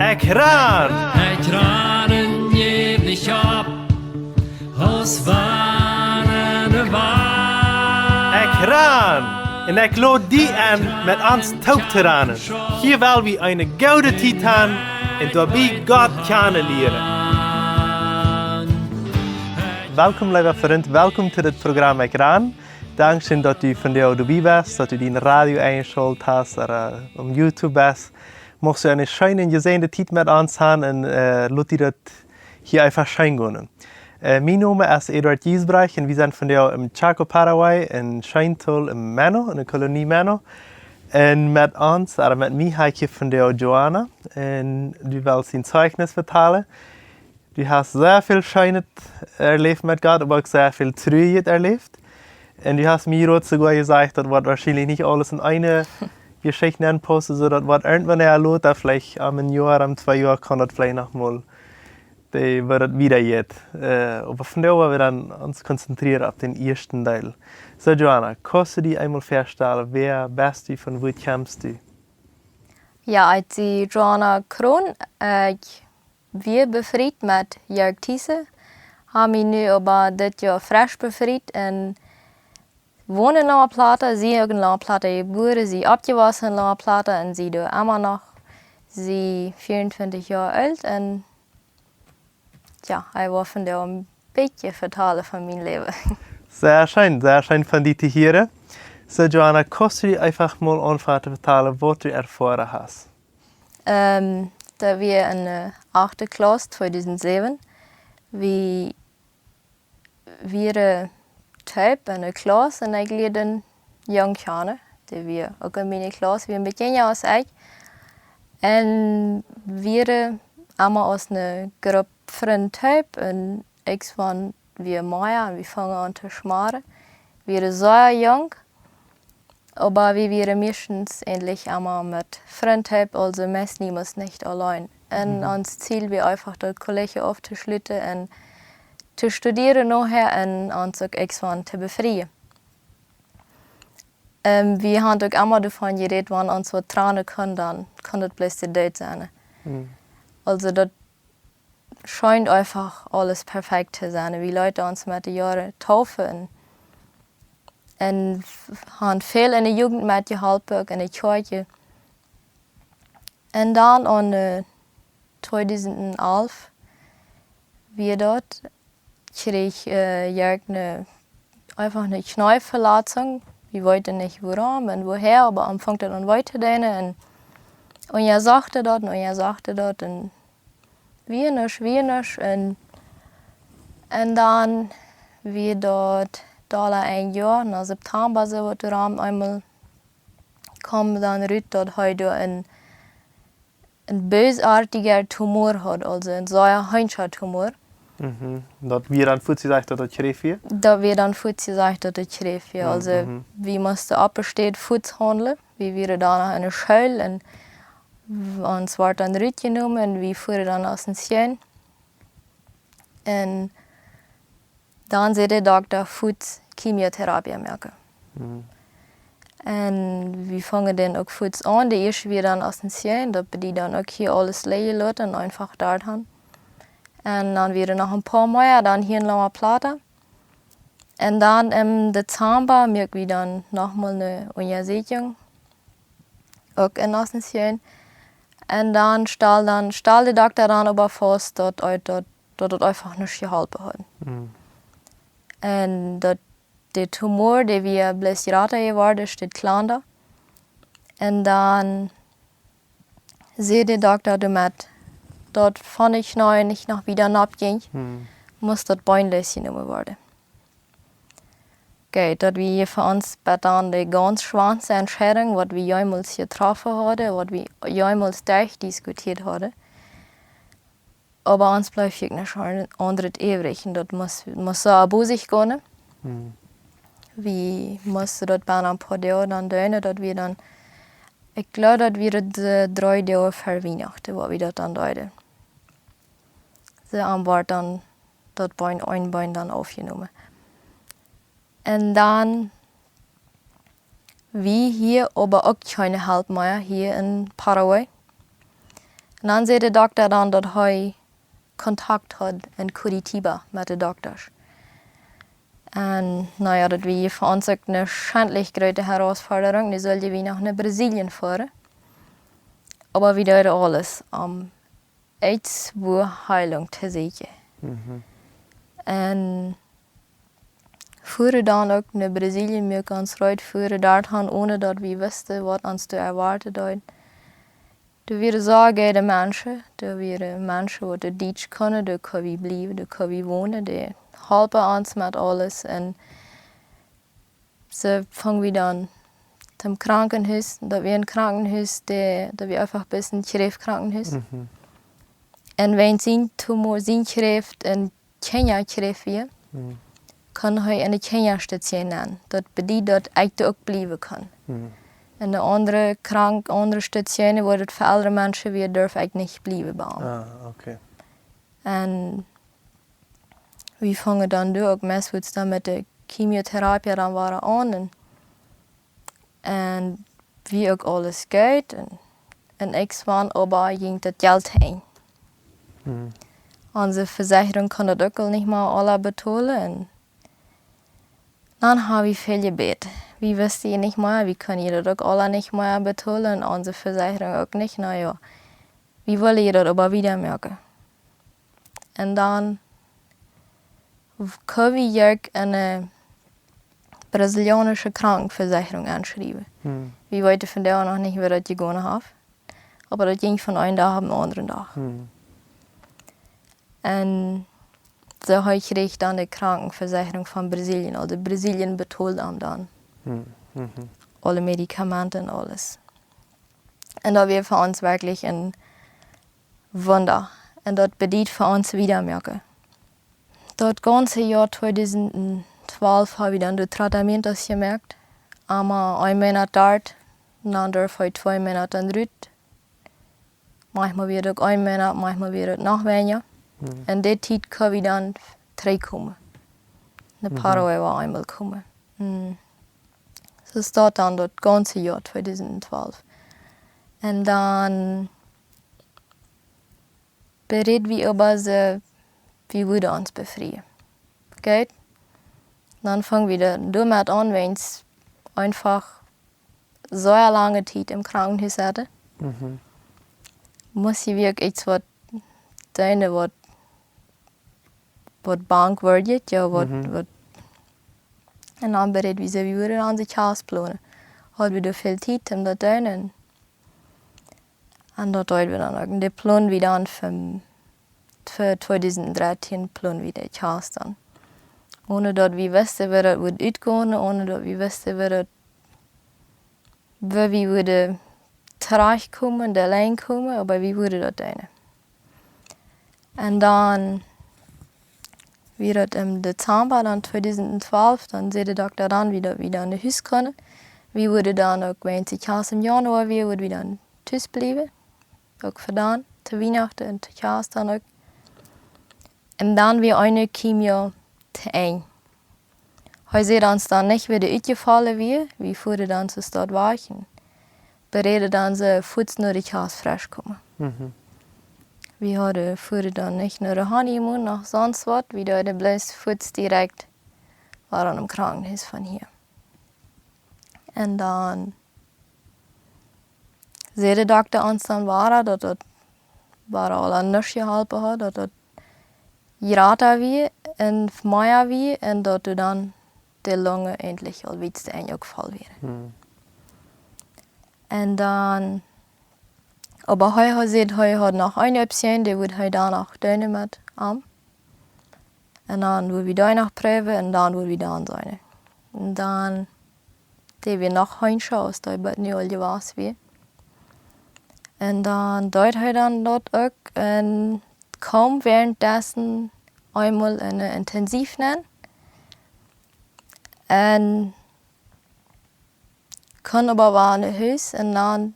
Ekran! Ekranen jävlig ab, hos warnende waar. Ekran! En ik lood die aan met ons touwteranen. Hier wil we een gouden titan en daarbij God kennen leren. Welkom, lieve vriend. Welkom to dit programma Ekran. Dankzij dat u vandaag erbij bent, dat u die radio eingeschaltet hast oder op YouTube bent. Mocht u een schöne gezegende tijd met ons hebben en laat u dat hier einfach schön gehen. Mijn naam is Eduard Giesbrecht en we zijn vandaag in Chaco, Paraguay, in Scheintal, in Mano, in de kolonie Mano. En met ons, oder met mij, heb ik vandaag Joanna. En du willst zijn Zeugnis vertellen. Du hast sehr viel Schönes erlebt mit Gott, aber auch sehr viel Trübes erlebt. Und du hast mir sogar gesagt, das wird wahrscheinlich nicht alles in eine Geschichte anpassen, sondern das wird irgendwann erlebt, vielleicht am Jahr, am 2 Jahren kann das vielleicht nochmal, die wird es wieder jetzt. Aber von daher wollen wir dann uns konzentrieren auf den ersten Teil. So Joanna, kannst du dich einmal vorstellen, wer bist du, von wo kommst du? Ja, ik ben Joanna Kroon. Ik weer bevriend met Jörg Thiese. Hebben we nu aber dit jaar frisch bevriend en wohnen in La Plata. Sie ook in La Plata geboren, sie opgewassen in La Plata en sie doet immer noch. Sie 24 Jahre alt en ja, hij wil vandaag een beetje vertellen van mijn leven. Sehr schön von dir zu hören. So Joanna, kannst du dir einfach mal anfangen zu vertellen, was du erfahren hast? Da wir in der 8. Klasse 2007, wir typ in der Klasse en ik leerde jong kennen. Die wir ook in mijn klas, wir een beetje jonger als ik. En we allemaal als een groep vrienden typ en ik van wir Maya en we fangen an te schmaren. Wir waren sehr jong, aber wir waren meistens ähnlich einmal mit Freundschap, also meist niemals nicht allein. Und uns Ziel war einfach, das College aufzuschließen und zu studieren nachher und uns auch irgendwann zu befreien. Wir haben auch immer davon geredet, wenn uns was trauen können, dann kann das bloß die Date sein. Also das scheint einfach alles perfekt zu sein. Wie Leute uns mit den Jahren taufen. En haben veel in de jugend met geholpen, ook in de kerk. En dan in 2011, wie dort, kreeg Jörg einfach eine Knieverletzung. Wir wollten nicht warum und woher, aber am Anfang dann weiter. Und er sagte dort, und wir nicht. Und dann, wie dort, da ein Jahr, nach September so wird einmal kam dann raus, dass heute ein bösartiger Tumor hat, also ein sehr heißer Tumor. Dat wir dann voet gezegd dat het schreef je? Da wir dann voet gesagt, dass das schreef je. Also wir mussten abbesteht Fuß handeln, wir waren dann in der Schule und uns wurde dann rausgenommen und wir fuhren dann aus dem Sien. Und dann sieht der Doktor Fuß Chemotherapie merken. Und wir fangen dann auch Fuß an, die erste wir dann aus dem Sien, da die dann auch hier alles leer lassen und einfach dort haben. Und dann wieder nach ein paar Mal dann hier in La Plata. Und dann im Dezember merken wir dann nochmal eine Untersuchung, auch in Ossenschien. Und dann stellt der Doktor dann aber fest, dass das einfach nicht geholfen hat. Und der Tumor, der wir blessierater geworden ist, steht kleiner. Und dann sieht der Doktor damit, dort von ich nicht noch wieder abging, muss das beinlös genommen werden. Okay, das wir für uns dann die ganz schwarze Entscheidung, was wir jemals getroffen haben, was wir jemals durchdiskutiert haben. Aber uns bleibt wirklich ein anderes übrig und das muss so abusig gehen. Wir mussten dort bei ein paar Jahre dann tun, dass wir dann, ich glaube, dass wir die 3 Jahre vor Weihnachten, wo wir dort dann tun. Sie haben dann das ein Bein dann aufgenommen. Und dann, wie hier, aber auch keine Halt mehr hier in Paraguay. En dan zei de dokter dan dat hij contact had in Curitiba met de dokters. En nou ja, dat was voor ons ook een schändlich grote herausforderung. Nu zouden we naar Brasilien fahren. Aber wir deden alles om Heilung te zoeken. En voeren dan ook naar Brasilien, wir ganz ruhig voeren daarheen, ohne dat we wisten wat ons te erwarten deed. Er waren zorgende mensen, er waren mensen die Duits kunnen, daar kunnen we blijven, daar kunnen we wonen, die helpen ons met alles. En zo fangen we dan zum Krankenhaus, dat we een Krankenhaus, dat we einfach bis ein Krankenhaus. En wenn zijn tumor zijn schrift in Kenia schreef we, kan hij in de Kenia-station aan. Dat betekent dat ik ook blijven kan. En de andere stationen waar het voor andere mensen weer durf ik niet blijven bij. Okay. En we vangen dan door ook meestal dan met de chemotherapie dan waren aan. En wie ook alles gaat. En ik zwaan aber ging dat geld heen. Onze verzekering kan dat ook al niet meer alle betalen. En dan hebben we veel gebeten. We wisten niet meer, we kunnen dat ook alle niet meer betalen. En onze verzekering ook niet. Nou ja, we willen dat aber wieder merken. En dan kunnen we ook een Brasilianische Krankenversicherung aanschrijven. We weten vandaag nog niet wie dat gegaan heeft. Aber dat ging van een dag op de andere dag. En zo kreeg ik dan de Krankenversicherung van Brazilië. Also Brazilië betaalde hem dan. Alle Medikamenten en alles. En dat was voor ons wirklich een Wunder. En dat betekent voor ons wieder merken. Dat ganze Jahr 2012 habe ich dann das Tratament gemerkt. Einmal ein Monat dort, dann darf ich 2 Monate dann rüt. Manchmal wird auch 1 Monat, manchmal wird es noch weniger. En die tijd kan we dan terugkomen. Een paar jaar einmal komen. Zo staat dan dat ganze jaar 2012. En dan bereden we over ze, wie we ons befreien. Oké? Dan fangen we door met aan, wenn es einfach so eine lange Zeit im Krankenhaus hatte. Muss je wirklich iets wat deine wat bang wordt, ja, wat. En dan bereid we ze weer aan zich huis plannen. Hadden we er veel tijd om dat te doen. En dat hadden we dan ook. De plan we dan voor 2013 plan we dat huis dan. Ohne dat we wisten waar het wordt uitgaan, ohne dat we wisten waar we worden terechtkomen, de lijn komen, maar we worden dat doen. En dan weer het in december dan 2012, dan zei de dokter dan wieder in de huis kunnen. We worden dan ook, wenn het huis im januar weer, worden we dan thuis blijven. Ook gedaan, te Weihnachten en te huis dan ook. En dan weer een chemio te een. Hij zei ons dan niet weer uitgevallen weer, we voeren dan zo stad wachten. Bereden dan ze voets naar het huis frisch komen. We hadden voeren dan niet naar de honeymoon, nog sonst wat. We deden bloß voets direct waren im Krankenhaus van hier. En dan zei de dokter ons dan dat het al een niks geholpen had, dat het geraten wie en meer wie en dat dan de longen endlich al iets in je geval waren. En dan, aber hij had gezegd, hij had nog een optie, die wil hij dan nog doen met hem. En dan wil we daar nog proeven en dan wil we dan zijn. En dan die we nog een chance, dat het nu al gewas weer. En dan deed hij dan dat ook en kwam währenddessen einmal in een intensiv nemen. En kon aber war in huis en dan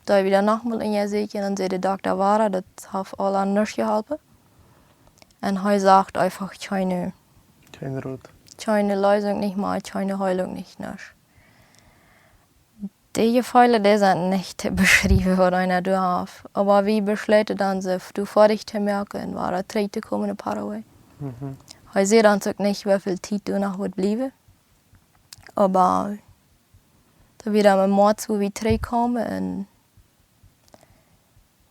da wieder nochmal in je zitten en dan zei de dokter dat heeft al aan niks geholpen. En hij sagt einfach keine Route. Keine Lösung nicht mehr, keine Heilung nicht mehr. Die Gefühle, die sind nicht zu beschreiben, was einer da hat. Aber wir beschlossen dann, sich du fertig zu merken und war zurückzukommen in Paraguay. Ich sehe dann nicht, wie viel Zeit du noch wird bleiben. Aber da wieder am Mord zu wie zurückkommen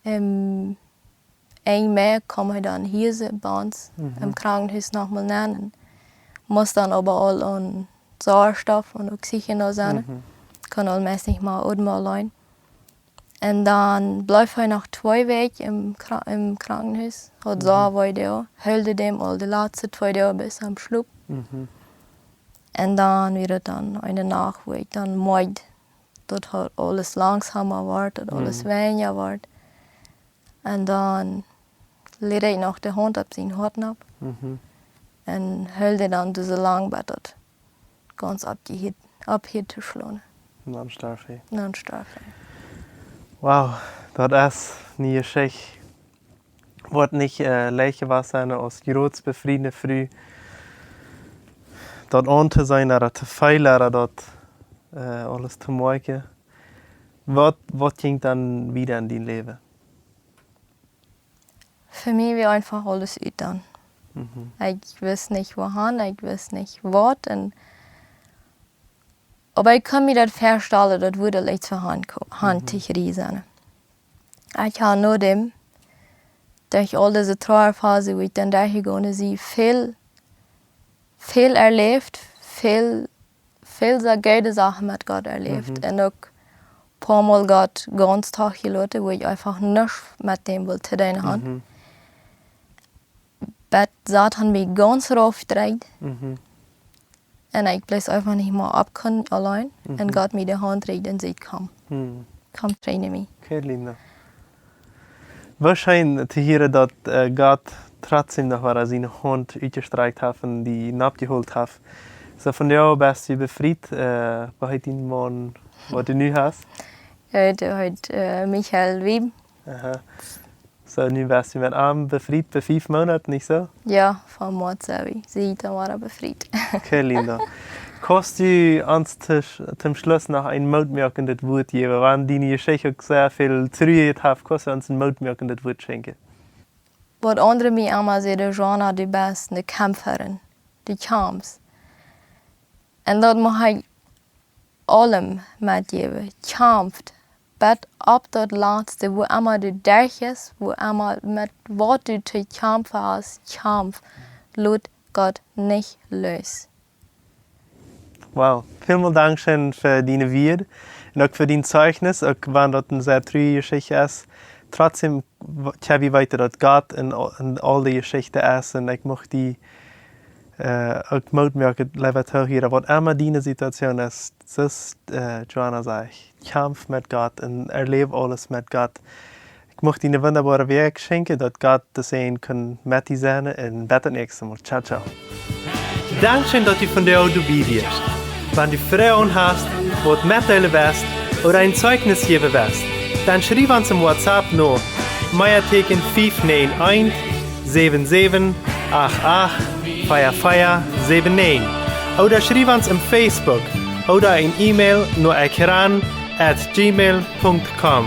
und ein Mehr kam ich dann hier bei uns im Krankenhaus nochmal nennen. Muss dann aber all an Sauerstoff und Oxygen sein. Kann all meist nicht mal allein. Und dann bleib ich noch 2 Wochen im Krankenhaus. Hat so weiter. Hüllte dem all die letzten 2 Jahre bis am Schluss. Und dann wieder dann eine Nacht, wo ich dann meid. Dort hat alles langsamer wird, alles weniger wird. Und dann lede ich noch die Hand ab seinen Horten ab. Und hüllte dann so lang, bis das ganz abhielt zu schlagen. Dan starf je. Dann starb ich. Wow, dat is niet geschikt. Wordt niet leicht was zijn als groot bevriende vrouw. Dat aan te zijn, dat te veel, dat alles te maken. Wat ging dann wieder in dein Leben? Für mich war einfach alles uit dann. Ich wusste nicht wohin, ich wusste nicht was. Aber ich kann mir das vorstellen, das würde leicht für Handticherie sein. Ich habe nur dem, durch all diese Trauerphase, wo ich dann durchgegangen bin, viel erlebt, viel so gute Sachen mit Gott erlebt. Und auch ein paar Mal Gott ganz Tag gelassen, wo ich einfach nichts mit dem wollte tun haben. Aber Satan mich ganz raufgedreht. Und ich bleib einfach nicht mehr abkommen allein. Und Gott mir die Hand dreht und sagt, komm, traine mich. Okay, Linda. Wahrscheinlich te horen dat Gott trotzdem noch waar seine Hand uitgestreckt hat und die abgeholt hat. So von jou bist du befreit bei den Mann, was du nu hast? Ja, du hast Michael Wieb. Aha. So, nu bist du mit Arm befreit bei 5 Monaten, nicht so? Ja, von Mordservi. Sie war befreit. Okay, Linda. Kannst du uns zum Schluss noch ein mutmerkendes Wort geben? Wenn deine Geschichte sehr viel zurück hat, kannst du uns ein mutmerkendes Wort schenken? Was andere mir immer sagen, Joanna, du bist eine Kämpferin. Du kämpfst. Und das muss ich allem mitgeben. Kämpft. Bis ab das Letzte, wo immer du durch ist, wo immer mit was du zu kämpfen hast, kämpf. Lass Gott nicht los. Wow, vielen Dank schön für deine Worte und auch für dein Zeugnis, auch wenn das eine sehr traurige Geschichte ist. Trotzdem habe ich weiter, dass Gott in all die Geschichten ist und ich möchte die auch mitmerken, lieber hören, was immer deine Situation ist. Das ist, Joanna sagt, kämpf mit Gott und erlebe alles mit Gott. Ich möchte Ihnen einen wunderbaren Weg schenken, dass Gott das sehen kann mit dir sein und bis zum nächsten Mal. Ciao, ciao. Dankeschön, dass du von der dabei bist. Wenn du Fragen hast, was mitteilen willst oder ein Zeugnis geben willst, dann schreib uns im WhatsApp noch Meierteken 591 77 88 4479 oder schreib uns im Facebook oder ein E-Mail nur ekran@gmail.com.